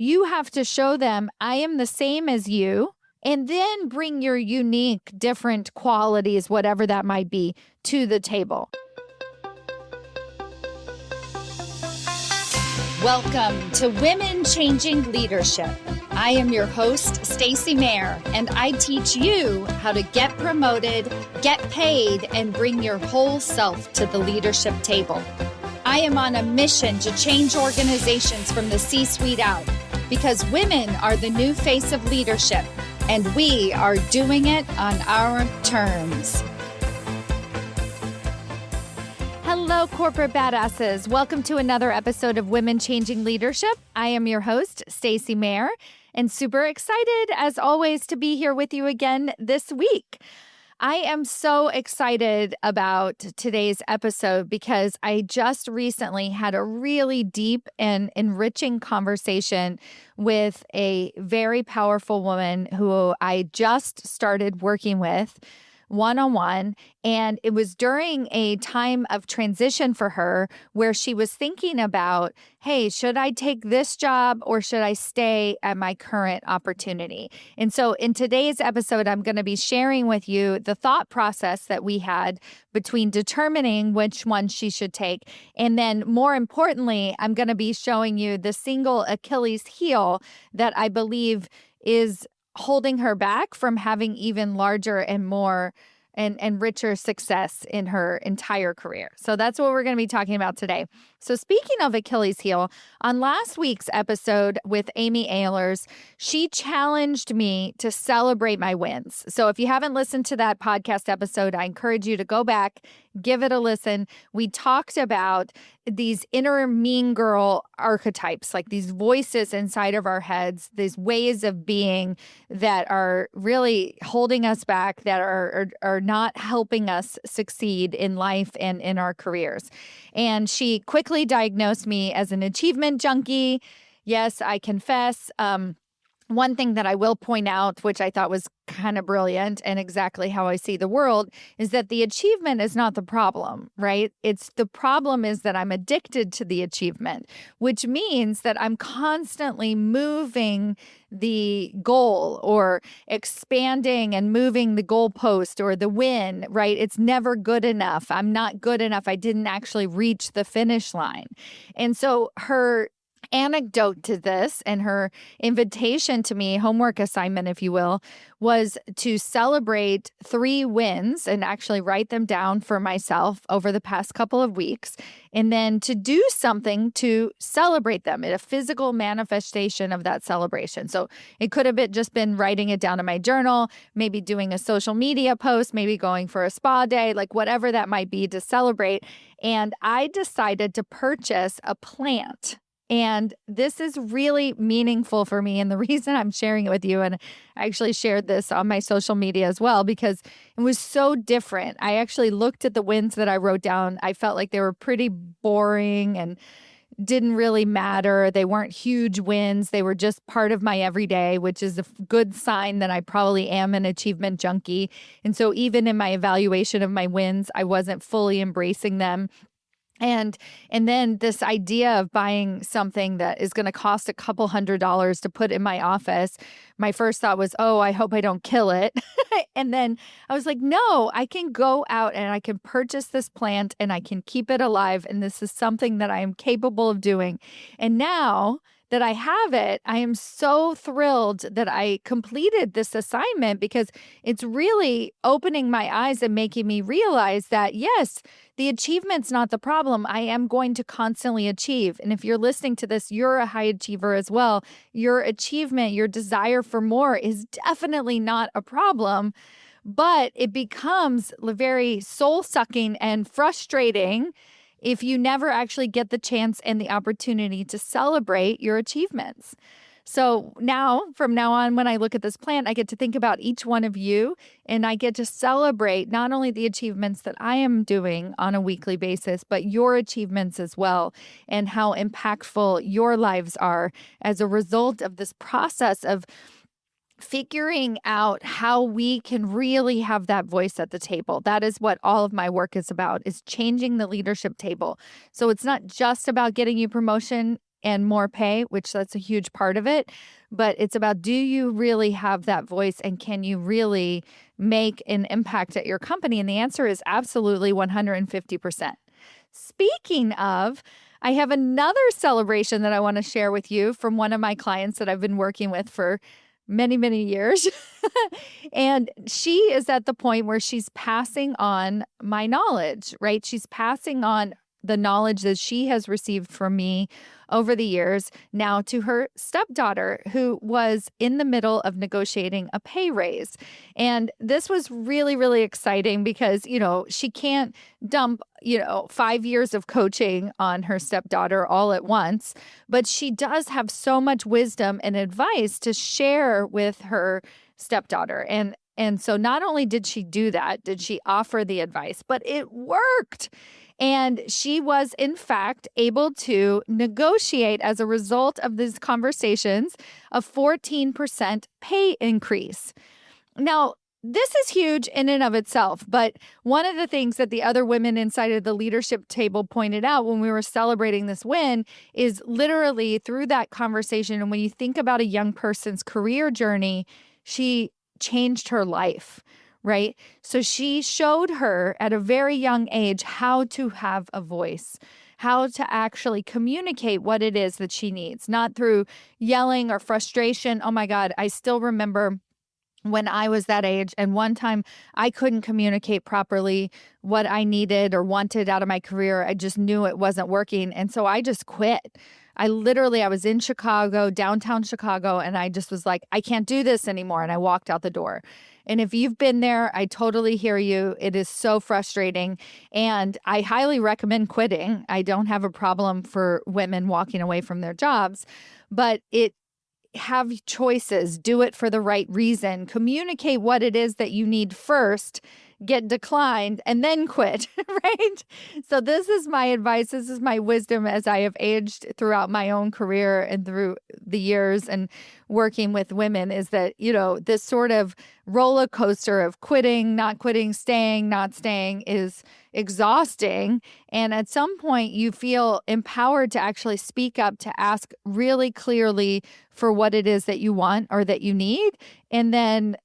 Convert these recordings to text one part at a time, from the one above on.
You have to show them, I am the same as you, and then bring your unique, different qualities, whatever that might be, to the table. Welcome to Women Changing Leadership. I am your host, Stacy Mayer, and I teach you how to get promoted, get paid, and bring your whole self to the leadership table. I am on a mission to change organizations from the C-suite out, because women are the new face of leadership, and we are doing it on our terms. Hello, corporate badasses. Welcome to another episode of Women Changing Leadership. I am your host, Stacy Mayer, and super excited, as always, to be here with you again this week. I am so excited about today's episode because I just recently had a really deep and enriching conversation with a very powerful woman who I just started working with one-on-one. And it was during a time of transition for her where she was thinking about, hey, should I take this job or should I stay at my current opportunity? And so in today's episode, I'm going to be sharing with you the thought process that we had between determining which one she should take. And then more importantly, I'm going to be showing you the single Achilles heel that I believe is holding her back from having even larger and more and richer success in her entire career. So that's what we're going to be talking about today. So speaking of Achilles heel, on last week's episode with Amy Ehlers, she challenged me to celebrate my wins. So if you haven't listened to that podcast episode, I encourage you to go back, give it a listen. We talked about these inner mean girl archetypes, like these voices inside of our heads, these ways of being that are really holding us back, that are not helping us succeed in life and in our careers. And she quickly diagnosed me as an achievement junkie. Yes, I confess. One thing that I will point out, which I thought was kind of brilliant and exactly how I see the world, is that the achievement is not the problem, right? It's the problem is that I'm addicted to the achievement, which means that I'm constantly moving the goal or expanding and moving the goalpost or the win, right? It's never good enough. I'm not good enough. I didn't actually reach the finish line. And so her anecdote to this and her invitation to me, homework assignment, if you will, was to celebrate 3 wins and actually write them down for myself over the past couple of weeks, and then to do something to celebrate them in a physical manifestation of that celebration. So it could have just been writing it down in my journal, maybe doing a social media post, maybe going for a spa day, like whatever that might be to celebrate. And I decided to purchase a plant. And this is really meaningful for me. And the reason I'm sharing it with you, and I actually shared this on my social media as well, because it was so different. I actually looked at the wins that I wrote down. I felt like they were pretty boring and didn't really matter. They weren't huge wins. They were just part of my everyday, which is a good sign that I probably am an achievement junkie. And so even in my evaluation of my wins, I wasn't fully embracing them. And then this idea of buying something that is going to cost a couple $100s to put in my office, my first thought was, oh, I hope I don't kill it. And then I was like, no, I can go out and I can purchase this plant and I can keep it alive. And this is something that I am capable of doing. And now that I have it, I am so thrilled that I completed this assignment because it's really opening my eyes and making me realize that, yes, the achievement's not the problem. I am going to constantly achieve. And if you're listening to this, you're a high achiever as well. Your achievement, your desire for more is definitely not a problem, but it becomes very soul-sucking and frustrating if you never actually get the chance and the opportunity to celebrate your achievements. So now, from now on, when I look at this plant, I get to think about each one of you, and I get to celebrate not only the achievements that I am doing on a weekly basis, but your achievements as well, and how impactful your lives are as a result of this process of figuring out how we can really have that voice at the table. That is what all of my work is about, is changing the leadership table. So it's not just about getting you promotion and more pay, which that's a huge part of it. But it's about, do you really have that voice and can you really make an impact at your company? And the answer is absolutely 150%. Speaking of, I have another celebration that I want to share with you from one of my clients that I've been working with for many, many years. And she is at the point where she's passing on my knowledge, right? She's passing on the knowledge that she has received from me over the years now to her stepdaughter, who was in the middle of negotiating a pay raise. And this was really, really exciting because, she can't dump, 5 years of coaching on her stepdaughter all at once, but she does have so much wisdom and advice to share with her stepdaughter. And so not only did she do that, did she offer the advice, but it worked. And she was, in fact, able to negotiate, as a result of these conversations, a 14% pay increase. Now, this is huge in and of itself, but one of the things that the other women inside of the leadership table pointed out when we were celebrating this win is literally through that conversation. And when you think about a young person's career journey, she changed her life. Right? So she showed her at a very young age how to have a voice, how to actually communicate what it is that she needs, not through yelling or frustration. Oh my God, I still remember when I was that age, and one time I couldn't communicate properly what I needed or wanted out of my career. I just knew it wasn't working. And so I just quit. I was in Chicago, downtown Chicago, and I just was like, I can't do this anymore. And I walked out the door. And if you've been there, I totally hear you. It is so frustrating. And I highly recommend quitting. I don't have a problem for women walking away from their jobs, but have choices, do it for the right reason, communicate what it is that you need first, get declined, and then quit, right? So this is my advice. This is my wisdom as I have aged throughout my own career and through the years and working with women, is that, this sort of roller coaster of quitting, not quitting, staying, not staying is exhausting. And at some point you feel empowered to actually speak up, to ask really clearly for what it is that you want or that you need. And then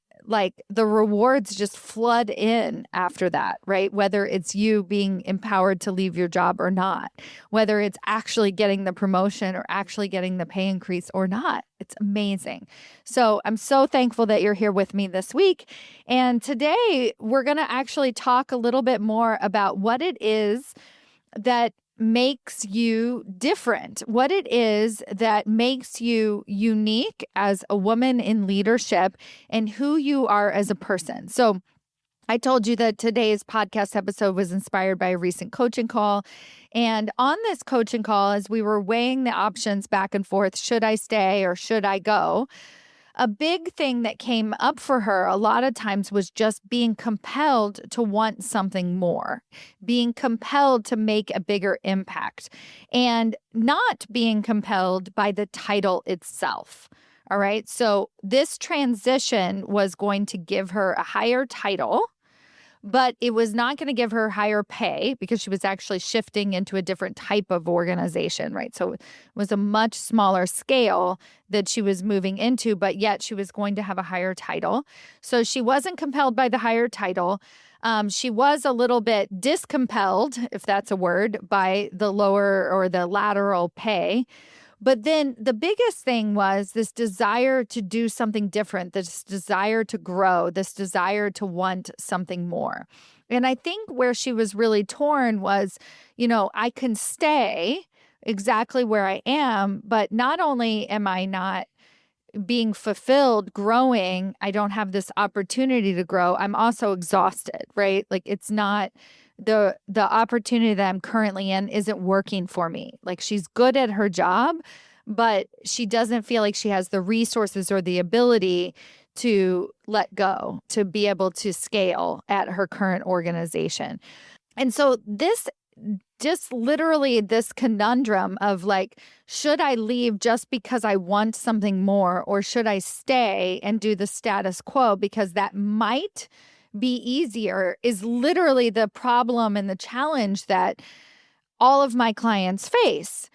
the rewards just flood in after that, right? Whether it's you being empowered to leave your job or not, whether it's actually getting the promotion or actually getting the pay increase or not. It's amazing. So I'm so thankful that you're here with me this week. And today we're going to actually talk a little bit more about what it is that makes you different, what it is that makes you unique as a woman in leadership, and who you are as a person. So I told you that today's podcast episode was inspired by a recent coaching call. And on this coaching call, as we were weighing the options back and forth, should I stay or should I go? A big thing that came up for her a lot of times was just being compelled to want something more, being compelled to make a bigger impact, and not being compelled by the title itself. All right. So this transition was going to give her a higher title, but it was not going to give her higher pay because she was actually shifting into a different type of organization, right? So it was a much smaller scale that she was moving into, but yet she was going to have a higher title. So she wasn't compelled by the higher title. She was a little bit discompelled, if that's a word, by the lower or the lateral pay. But then the biggest thing was this desire to do something different, this desire to grow, this desire to want something more. And I think where she was really torn was, I can stay exactly where I am, but not only am I not being fulfilled, growing, I don't have this opportunity to grow, I'm also exhausted, right? It's not the opportunity that I'm currently in isn't working for me. She's good at her job, but she doesn't feel like she has the resources or the ability to let go, to be able to scale at her current organization. And so this just literally this conundrum of should I leave just because I want something more, or should I stay and do the status quo because that might be easier, is literally the problem and the challenge that all of my clients face.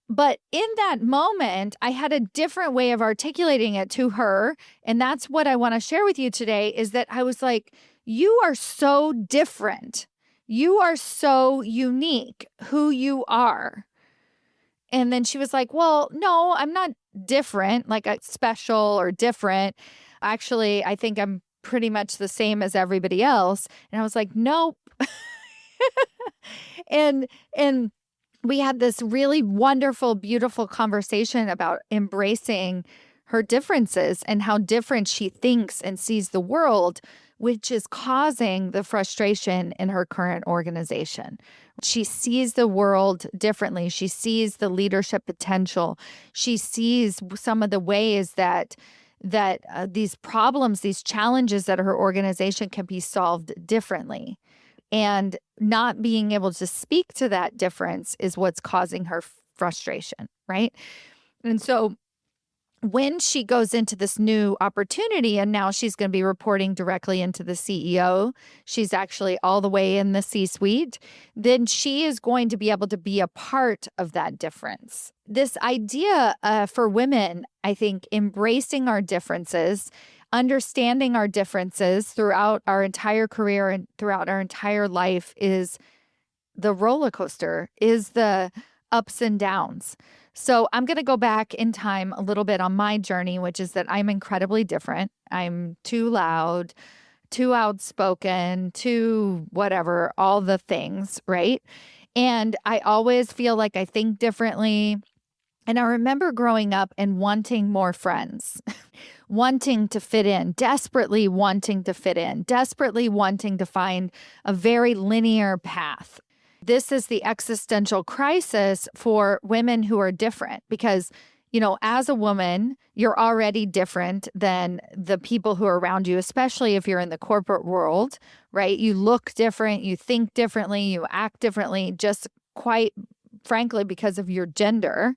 But in that moment, I had a different way of articulating it to her. And that's what I want to share with you today is that I was like, you are so different. You are so unique who you are. And then she was like, well, no, I'm not different, like special or different. Actually, I think I'm pretty much the same as everybody else. And I was like, nope. And we had this really wonderful, beautiful conversation about embracing her differences and how different she thinks and sees the world, which is causing the frustration in her current organization. She sees the world differently. She sees the leadership potential. She sees some of the ways that these problems, these challenges that her organization can be solved differently. And not being able to speak to that difference is what's causing her frustration, right? And so when she goes into this new opportunity and now she's going to be reporting directly into the CEO, she's actually all the way in the C-suite, then she is going to be able to be a part of that difference. This idea for women, I think, embracing our differences, understanding our differences throughout our entire career and throughout our entire life is the roller coaster, is the ups and downs. So I'm going to go back in time a little bit on my journey, which is that I'm incredibly different. I'm too loud, too outspoken, too whatever, all the things, right? And I always feel like I think differently. And I remember growing up and wanting more friends, wanting to fit in, desperately wanting to fit in, desperately wanting to find a very linear path. This is the existential crisis for women who are different because, you know, as a woman, you're already different than the people who are around you, especially if you're in the corporate world, right? You look different, you think differently, you act differently, just quite frankly, because of your gender.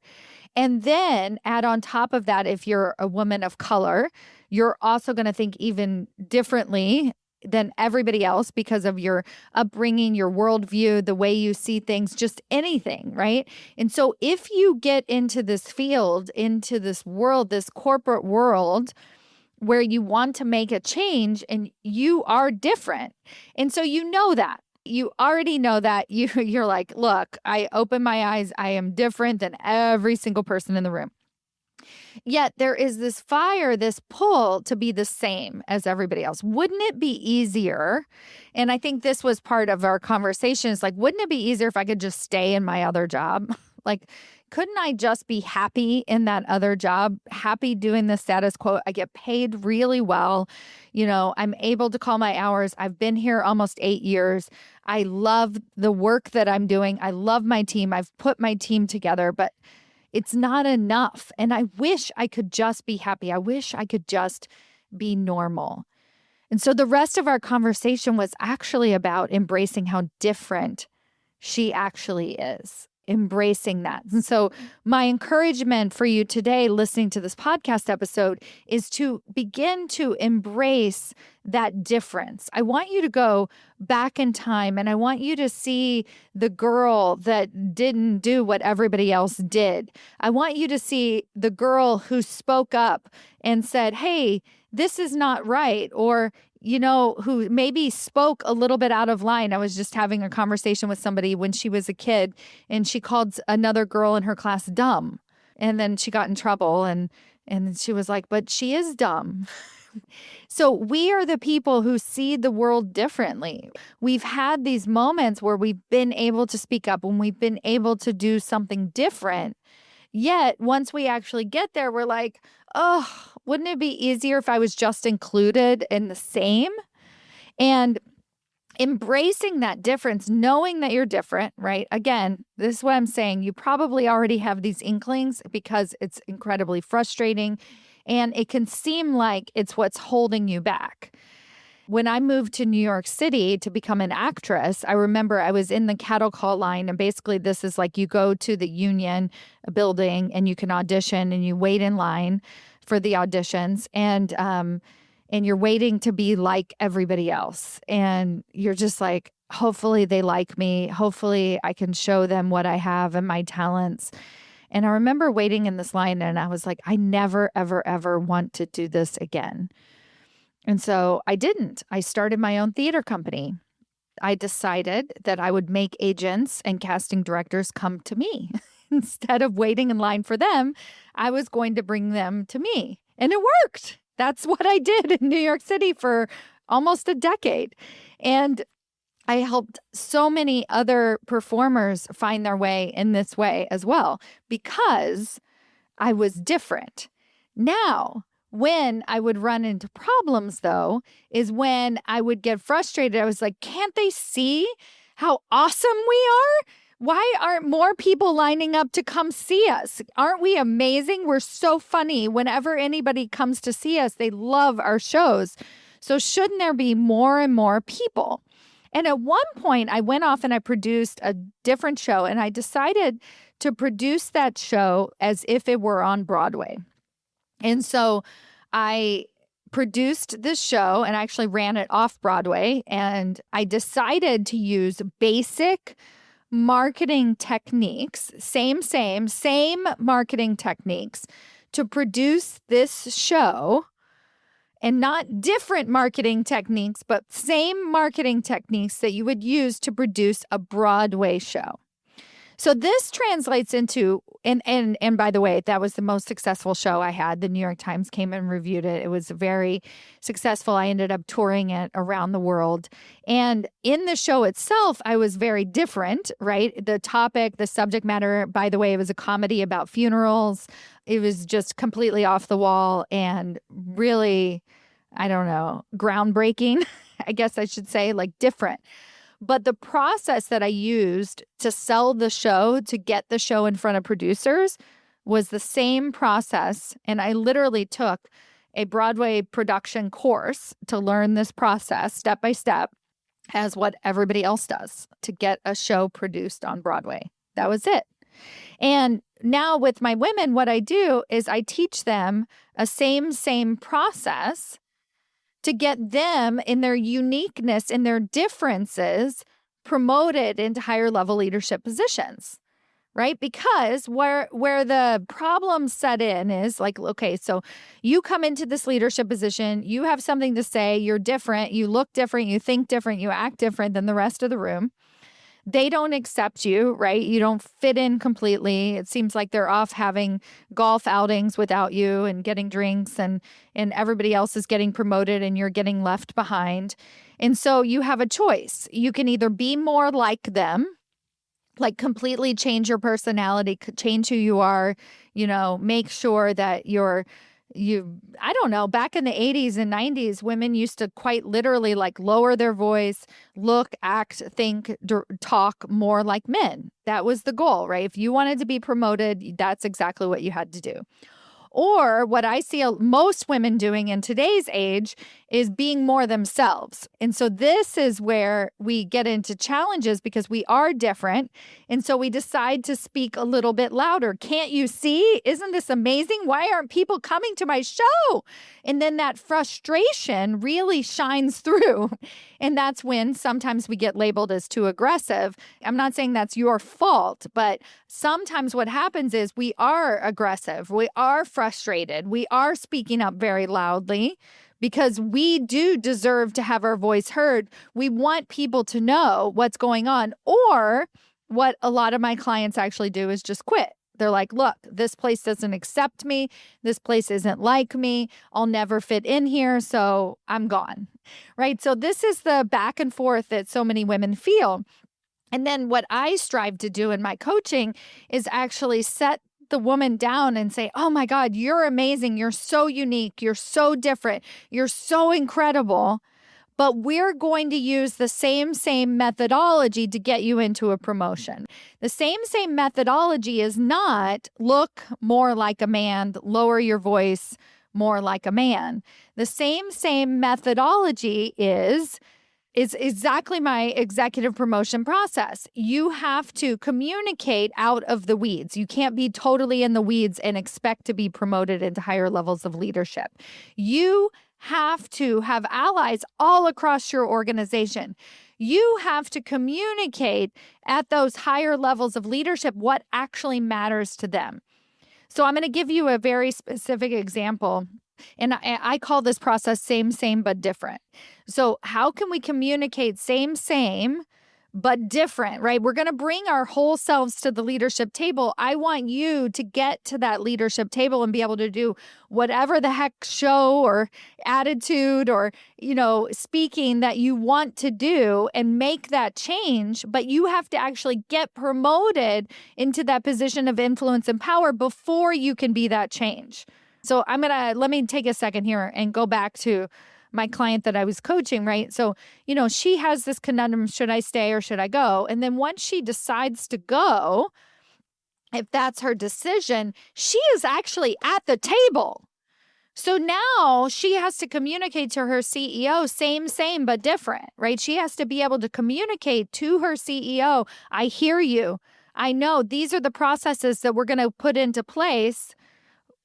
And then add on top of that, if you're a woman of color, you're also going to think even differently than everybody else because of your upbringing, your worldview, the way you see things, just anything, right? And so if you get into this field, into this world, this corporate world, where you want to make a change and you are different. And so you know that. You already know that. You're like, look, I open my eyes. I am different than every single person in the room. Yet there is this fire, this pull to be the same as everybody else. Wouldn't it be easier? And I think this was part of our conversation. It's like, wouldn't it be easier if I could just stay in my other job? Like, couldn't I just be happy in that other job, happy doing the status quo? I get paid really well. You know, I'm able to call my hours. I've been here almost 8 years. I love the work that I'm doing. I love my team. I've put my team together, but it's not enough. And I wish I could just be happy. I wish I could just be normal. And so the rest of our conversation was actually about embracing how different she actually is, embracing that. And so my encouragement for you today, listening to this podcast episode, is to begin to embrace that difference. I want you to go back in time and I want you to see the girl that didn't do what everybody else did. I want you to see the girl who spoke up and said, hey, this is not right. Or, you know, who maybe spoke a little bit out of line. I was just having a conversation with somebody when she was a kid and she called another girl in her class dumb. And then she got in trouble and she was like, but she is dumb. So we are the people who see the world differently. We've had these moments where we've been able to speak up, when we've been able to do something different. Yet once we actually get there, we're like, oh, wouldn't it be easier if I was just included in the same? And embracing that difference, knowing that you're different, right? Again, this is what I'm saying. You probably already have these inklings because it's incredibly frustrating and it can seem like it's what's holding you back. When I moved to New York City to become an actress, I remember I was in the cattle call line. And basically this is like you go to the union building and you can audition and you wait in line for the auditions. And you're waiting to be like everybody else. And you're just like, hopefully they like me. Hopefully I can show them what I have and my talents. And I remember waiting in this line and I was like, I never, ever, ever want to do this again. And so I didn't. I started my own theater company. I decided that I would make agents and casting directors come to me. Instead of waiting in line for them, I was going to bring them to me. And it worked. That's what I did in New York City for almost a decade. And I helped so many other performers find their way in this way as well, because I was different. Now, when I would run into problems, though, is when I would get frustrated. I was like, can't they see how awesome we are? Why aren't more people lining up to come see us? Aren't we amazing? We're so funny. Whenever anybody comes to see us, they love our shows. So shouldn't there be more and more people? And at one point, I went off and I produced a different show, and I decided to produce that show as if it were on Broadway. And so I produced this show and I actually ran it off Broadway, and I decided to use basic marketing techniques, same marketing techniques to produce this show, and not different marketing techniques, but same marketing techniques that you would use to produce a Broadway show. So this translates into, and by the way, that was the most successful show I had. The New York Times came and reviewed it. It was very successful. I ended up touring it around the world. And in the show itself, I was very different, right? The topic, the subject matter, by the way, it was a comedy about funerals. It was just completely off the wall and really, I don't know, groundbreaking, I guess I should say, like different. But the process that I used to sell the show, to get the show in front of producers, was the same process. And I literally took a Broadway production course to learn this process step by step as what everybody else does to get a show produced on Broadway. That was it. And now with my women, what I do is I teach them a same process to get them in their uniqueness, in their differences, promoted into higher level leadership positions, right? Because where the problem set in is like, okay, so you come into this leadership position, you have something to say, you're different, you look different, you think different, you act different than the rest of the room. They don't accept you, right? You don't fit in completely. It seems like they're off having golf outings without you and getting drinks, and everybody else is getting promoted and you're getting left behind. And so you have a choice. You can either be more like them, like completely change your personality, change who you are, make sure that I don't know, back in the 80s and 90s, women used to quite literally like lower their voice, look, act, think, talk more like men. That was the goal, right? If you wanted to be promoted, that's exactly what you had to do. Or what I see most women doing in today's age is being more themselves. And so this is where we get into challenges because we are different. And so we decide to speak a little bit louder. Can't you see? Isn't this amazing? Why aren't people coming to my show? And then that frustration really shines through. And that's when sometimes we get labeled as too aggressive. I'm not saying that's your fault, but sometimes what happens is we are aggressive. We are frustrated. We are speaking up very loudly because we do deserve to have our voice heard. We want people to know what's going on. Or what a lot of my clients actually do is just quit. They're like, look, this place doesn't accept me. This place isn't like me. I'll never fit in here, so I'm gone, right? So this is the back and forth that so many women feel. And then what I strive to do in my coaching is actually set the woman down and say, oh my God, you're amazing. You're so unique. You're so different. You're so incredible. But we're going to use the same methodology to get you into a promotion. The same methodology is not look more like a man, lower your voice more like a man. The same methodology is exactly my executive promotion process. You have to communicate out of the weeds. You can't be totally in the weeds and expect to be promoted into higher levels of leadership. You have to have allies all across your organization. You have to communicate at those higher levels of leadership what actually matters to them. So I'm going to give you a very specific example. And I call this process same, but different. So how can we communicate same, but different, right? We're going to bring our whole selves to the leadership table. I want you to get to that leadership table and be able to do whatever the heck show or attitude or, speaking that you want to do and make that change. But you have to actually get promoted into that position of influence and power before you can be that change. So let me take a second here and go back to my client that I was coaching, right? So, she has this conundrum, should I stay or should I go? And then once she decides to go, if that's her decision, she is actually at the table. So now she has to communicate to her CEO, same, but different, right? She has to be able to communicate to her CEO, I hear you. I know these are the processes that we're going to put into place.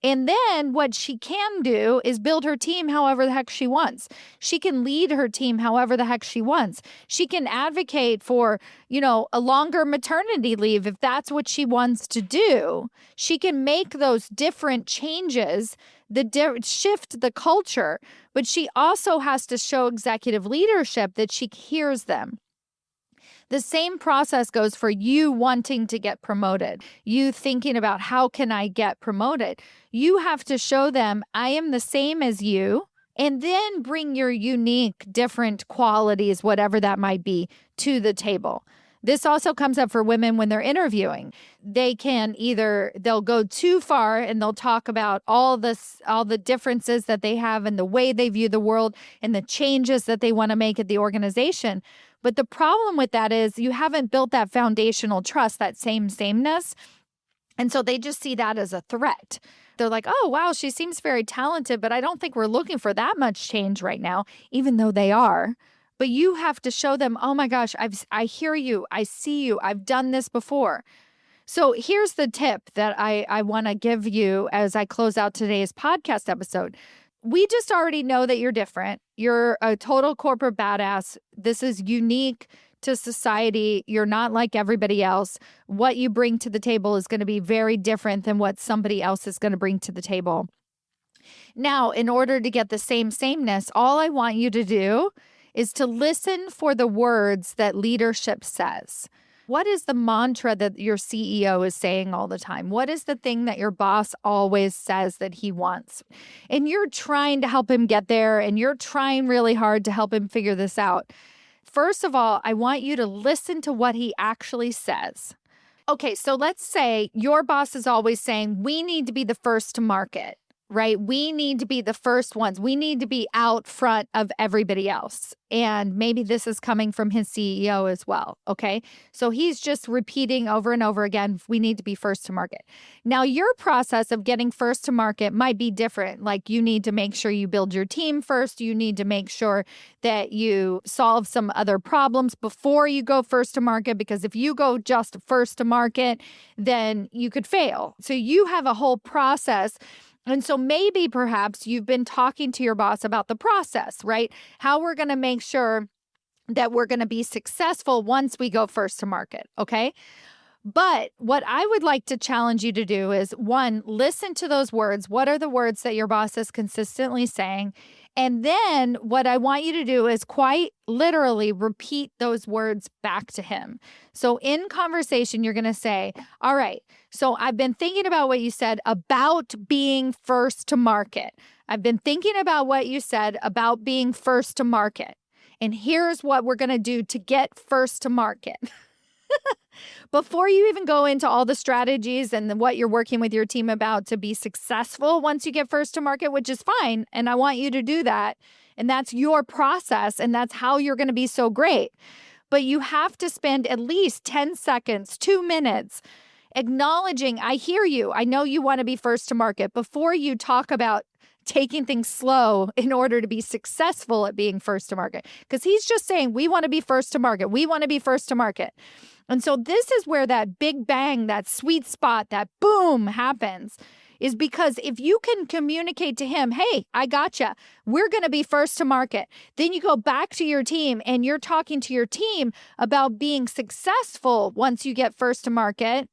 And then what she can do is build her team however the heck she wants. She can lead her team however the heck she wants. She can advocate for, a longer maternity leave if that's what she wants to do. She can make those different changes that shift the culture, but she also has to show executive leadership that she hears them. The same process goes for you wanting to get promoted, you thinking about how can I get promoted? You have to show them I am the same as you, and then bring your unique, different qualities, whatever that might be, to the table. This also comes up for women when they're interviewing. They'll go too far and they'll talk about all the differences that they have and the way they view the world and the changes that they want to make at the organization. But the problem with that is you haven't built that foundational trust, that sameness. And so they just see that as a threat. They're like, oh, wow, she seems very talented, but I don't think we're looking for that much change right now, even though they are. But you have to show them, oh my gosh, I hear you. I see you. I've done this before. So here's the tip that I want to give you as I close out today's podcast episode. We just already know that you're different. You're a total corporate badass. This is unique to society. You're not like everybody else. What you bring to the table is going to be very different than what somebody else is going to bring to the table. Now, in order to get the sameness, all I want you to do is to listen for the words that leadership says. What is the mantra that your CEO is saying all the time? What is the thing that your boss always says that he wants? And you're trying to help him get there, and you're trying really hard to help him figure this out. First of all, I want you to listen to what he actually says. Okay, so let's say your boss is always saying, we need to be the first to market, right? We need to be the first ones. We need to be out front of everybody else. And maybe this is coming from his CEO as well, okay? So he's just repeating over and over again, we need to be first to market. Now, your process of getting first to market might be different. Like you need to make sure you build your team first. You need to make sure that you solve some other problems before you go first to market, because if you go just first to market, then you could fail. So you have a whole process. And so maybe perhaps you've been talking to your boss about the process, right? How we're going to make sure that we're going to be successful once we go first to market, okay? But what I would like to challenge you to do is, one, listen to those words. What are the words that your boss is consistently saying? And then what I want you to do is quite literally repeat those words back to him. So in conversation, you're going to say, all right, so I've been thinking about what you said about being first to market. I've been thinking about what you said about being first to market. And here's what we're going to do to get first to market. Before you even go into all the strategies and what you're working with your team about to be successful once you get first to market, which is fine. And I want you to do that. And that's your process. And that's how you're going to be so great. But you have to spend at least 10 seconds, 2 minutes acknowledging, I hear you. I know you want to be first to market before you talk about taking things slow in order to be successful at being first to market. Because he's just saying, we want to be first to market. We want to be first to market. And so this is where that big bang, that sweet spot, that boom happens. is because if you can communicate to him, hey, I gotcha, we're going to be first to market. Then you go back to your team and you're talking to your team about being successful once you get first to market.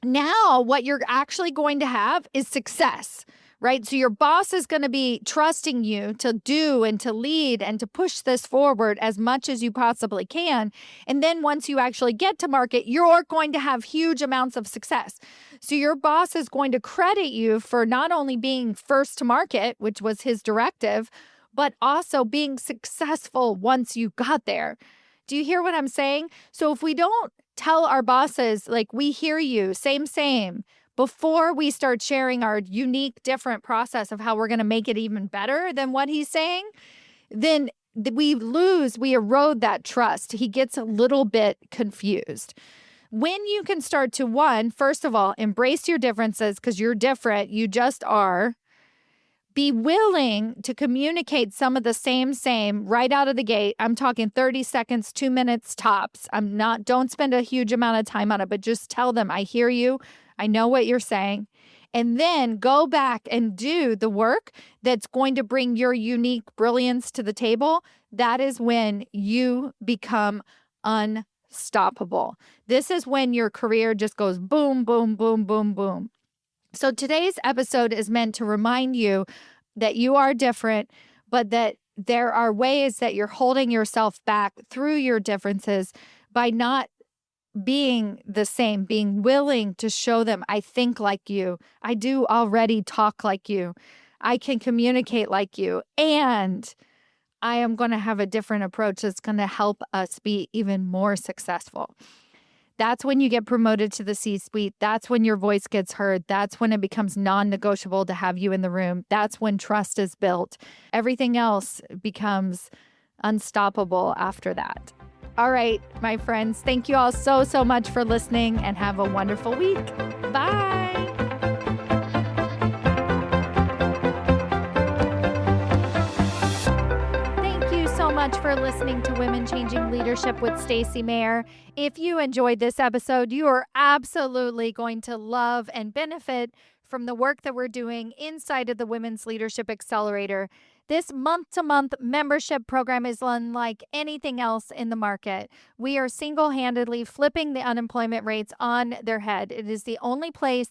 Now, what you're actually going to have is success, right? So your boss is going to be trusting you to do and to lead and to push this forward as much as you possibly can. And then once you actually get to market, you're going to have huge amounts of success. So your boss is going to credit you for not only being first to market, which was his directive, but also being successful once you got there. Do you hear what I'm saying? So if we don't tell our bosses, like, we hear you, same, before we start sharing our unique, different process of how we're going to make it even better than what he's saying, then we erode that trust. He gets a little bit confused. When you can start to, one, first of all, embrace your differences because you're different, you just are. Be willing to communicate some of the same right out of the gate. I'm talking 30 seconds, 2 minutes tops. Don't spend a huge amount of time on it, but just tell them, I hear you. I know what you're saying. And then go back and do the work that's going to bring your unique brilliance to the table. That is when you become unstoppable. This is when your career just goes boom, boom, boom, boom, boom. So today's episode is meant to remind you that you are different, but that there are ways that you're holding yourself back through your differences by not being the same, being willing to show them, I think like you. I do already talk like you. I can communicate like you. And I am going to have a different approach that's going to help us be even more successful. That's when you get promoted to the C-suite. That's when your voice gets heard. That's when it becomes non-negotiable to have you in the room. That's when trust is built. Everything else becomes unstoppable after that. All right, my friends, thank you all so much for listening and have a wonderful week. Bye. Much for listening to Women Changing Leadership with Stacy Mayer. If you enjoyed this episode, you are absolutely going to love and benefit from the work that we're doing inside of the Women's Leadership Accelerator. This month-to-month membership program is unlike anything else in the market. We are single-handedly flipping the unemployment rates on their head. It is the only place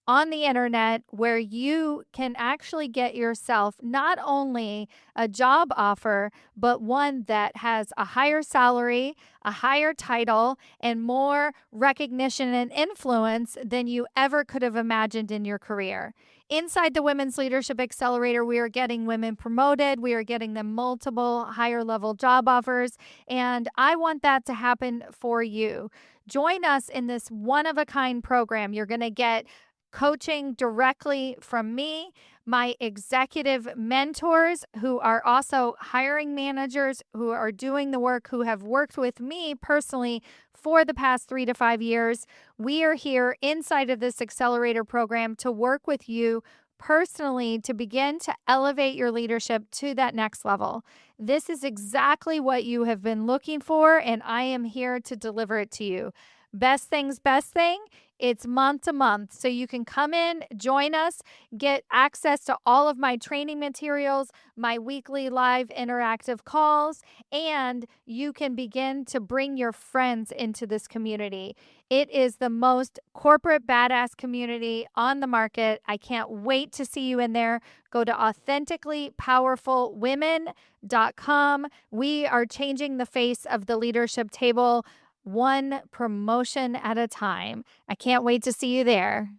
on the internet where you can actually get yourself not only a job offer, but one that has a higher salary, a higher title, and more recognition and influence than you ever could have imagined in your career. Inside the Women's Leadership Accelerator, we are getting women promoted. We are getting them multiple higher level job offers. And I want that to happen for you. Join us in this one-of-a-kind program. You're going to get coaching directly from me, my executive mentors who are also hiring managers who are doing the work, who have worked with me personally for the past 3 to 5 years. We are here inside of this accelerator program to work with you personally to begin to elevate your leadership to that next level. This is exactly what you have been looking for, and I am here to deliver it to you. Best thing, it's month to month. So you can come in, join us, get access to all of my training materials, my weekly live interactive calls, and you can begin to bring your friends into this community. It is the most corporate badass community on the market. I can't wait to see you in there. Go to authenticallypowerfulwomen.com. We are changing the face of the leadership table one promotion at a time. I can't wait to see you there.